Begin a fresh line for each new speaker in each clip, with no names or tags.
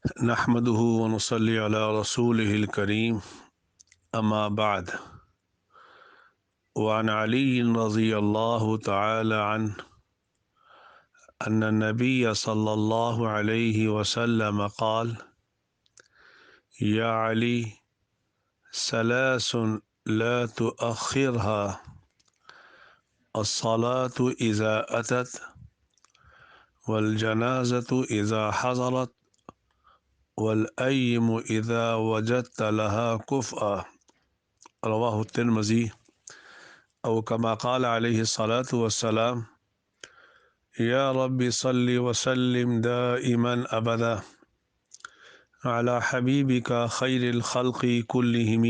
نحمده ونصلي على رسوله الكريم اما بعد وعن علي رضي الله تعالى عنه ان النبي صلى الله عليه وسلم قال: يا علي، ثلاث لا تؤخرها: الصلاة إذا أتت، والجنازة إذا حضرت، والأيم إذا وجدت لها كفءا. رواه الترمذی او كما قال عليه الصلاة والسلام: يا رب صل وسلم دائما أبدا على حبيبك خير الخلق كلهم۔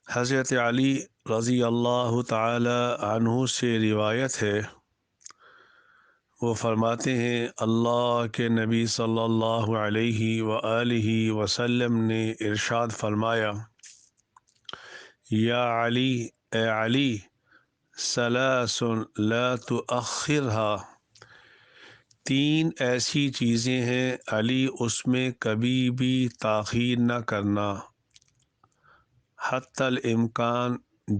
حضرت علی رضی اللہ تعالی عنہ سے روایت ہے، وہ فرماتے ہیں اللہ کے نبی صلی اللہ علیہ وآلہ وسلم نے ارشاد فرمایا: یا علی، اے علی، ثلاث لا تؤخرها، تین ایسی چیزیں ہیں علی اس میں کبھی بھی تاخیر نہ کرنا، حتی الامکان،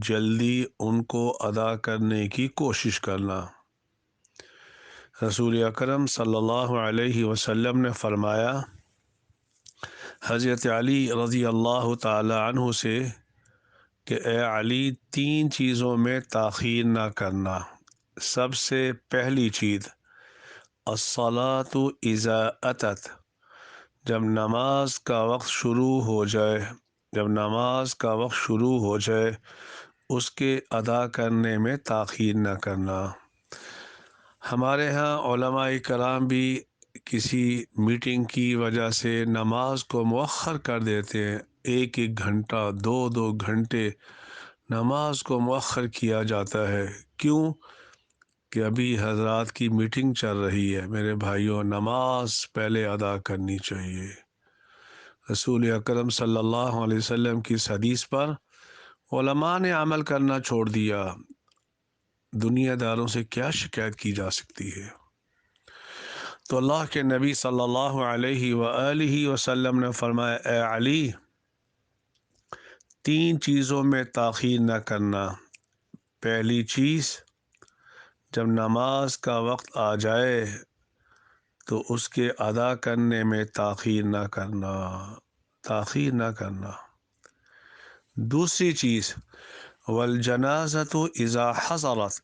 جلدی ان کو ادا کرنے کی کوشش کرنا۔ رسول اکرم صلی اللہ علیہ وسلم نے فرمایا حضرت علی رضی اللہ تعالی عنہ سے کہ اے علی، تین چیزوں میں تاخیر نہ کرنا۔ سب سے پہلی چیز الصلاۃ اذا اتت، جب نماز کا وقت شروع ہو جائے، اس کے ادا کرنے میں تاخیر نہ کرنا۔ ہمارے ہاں علماء کرام بھی کسی میٹنگ کی وجہ سے نماز کو مؤخر کر دیتے ہیں، ایک گھنٹہ، دو گھنٹے نماز کو مؤخر کیا جاتا ہے۔ کیوں؟ کہ ابھی حضرات کی میٹنگ چل رہی ہے۔ میرے بھائیوں، نماز پہلے ادا کرنی چاہیے۔ رسول اکرم صلی اللہ علیہ وسلم کی اس حدیث پر علماء نے عمل کرنا چھوڑ دیا۔ دنیا داروں سے کیا شکایت کی جا سکتی ہے؟ تو اللہ کے نبی صلی اللہ علیہ وآلہ وسلم نے فرمایا: اے علی، تین چیزوں میں تاخیر نہ کرنا۔ پہلی چیز، جب نماز کا وقت آ جائے تو اس کے ادا کرنے میں تاخیر نہ کرنا۔ دوسری چیز، والجنازۃ اذا حضرت،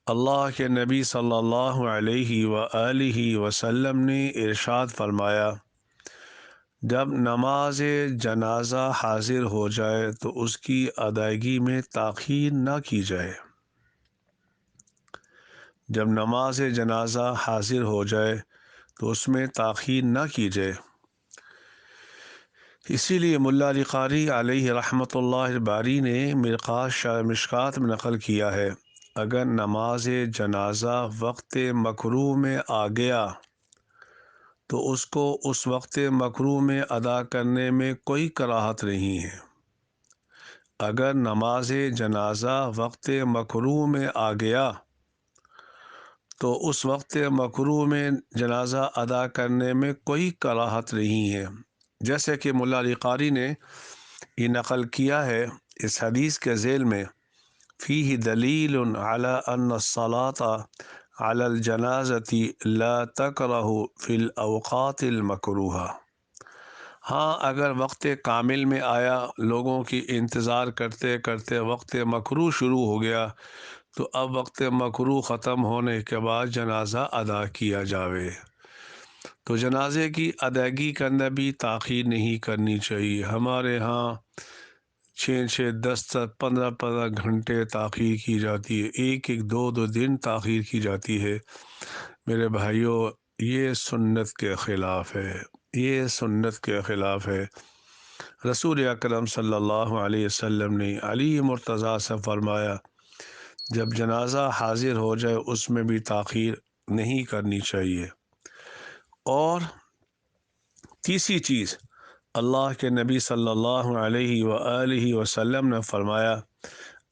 اللہ کے نبی صلی اللہ علیہ وآلہ وسلم نے ارشاد فرمایا: جب نماز جنازہ حاضر ہو جائے تو اس کی ادائیگی میں تاخیر نہ کی جائے۔ جب نماز جنازہ حاضر ہو جائے تو اس میں تاخیر نہ کی جائے۔ اسی لیے ملا علی قاری علیہ رحمۃ اللہ باری نے مشکات میں نقل کیا ہے، اگر نماز جنازہ وقت مکروہ میں آ گیا تو اس کو اس وقت مکروہ میں ادا کرنے میں کوئی کراہت نہیں ہے۔ اگر نماز جنازہ وقت مکروہ میں آ گیا تو اس وقت مکروہ میں جنازہ ادا کرنے میں کوئی کراہت نہیں ہے۔ جیسے کہ ملا علی قاری نے یہ نقل کیا ہے اس حدیث کے ذیل میں: فیہ دلیل علی ان الصلاة علی الجنازۃ لا تکرہ فی الاوقات المکروہہ۔ ہاں، اگر وقت کامل میں آیا، لوگوں کی انتظار کرتے کرتے وقت مکروہ شروع ہو گیا، تو اب وقت مکروہ ختم ہونے کے بعد جنازہ ادا کیا جاوے۔ تو جنازے کی ادائیگی کے اندر بھی تاخیر نہیں کرنی چاہیے۔ ہمارے ہاں 6 10 15 گھنٹے تاخیر کی جاتی ہے، ایک دو دن تاخیر کی جاتی ہے۔ میرے بھائیوں، یہ سنت کے خلاف ہے۔ رسول اکرم صلی اللہ علیہ وسلم نے علی مرتضیٰ سے فرمایا: جب جنازہ حاضر ہو جائے اس میں بھی تاخیر نہیں کرنی چاہیے۔ اور تیسری چیز، اللہ کے نبی صلی اللہ علیہ وآلہ وسلم نے فرمایا: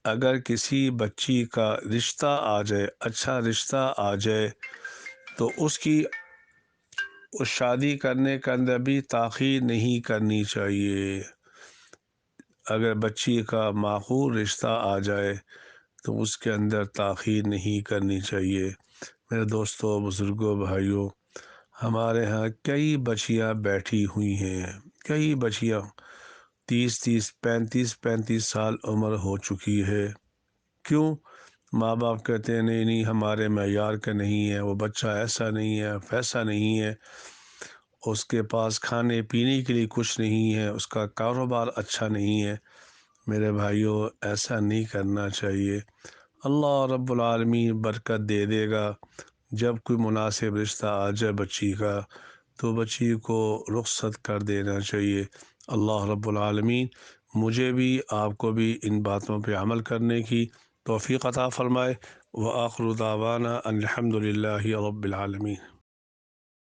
اگر کسی بچی کا رشتہ آ جائے، اچھا رشتہ آ جائے، تو اس کی اس شادی کرنے کے اندر بھی تاخیر نہیں کرنی چاہیے۔ اگر بچی کا معقول رشتہ آ جائے تو اس کے اندر تاخیر نہیں کرنی چاہیے۔ میرے دوستوں، بزرگوں، بھائیوں، ہمارے ہاں کئی بچیاں بیٹھی ہوئی ہیں، کئی بچیاں 35 سال عمر ہو چکی ہے۔ کیوں؟ ماں باپ کہتے ہیں نہیں نہیں ہمارے معیار کا نہیں ہے، وہ بچہ ایسا نہیں ہے، ویسا نہیں ہے، اس کے پاس کھانے پینے کے لیے کچھ نہیں ہے، اس کا کاروبار اچھا نہیں ہے۔ میرے بھائیوں، ایسا نہیں کرنا چاہیے۔ اللہ رب العالمین برکت دے دے گا۔ جب کوئی مناسب رشتہ آ جائے بچی کا تو بچی کو رخصت کر دینا چاہیے۔ اللہ رب العالمین مجھے بھی آپ کو بھی ان باتوں پہ عمل کرنے کی توفیق عطا فرمائے۔ وآخر دعوانا ان الحمد للہ رب العالمین۔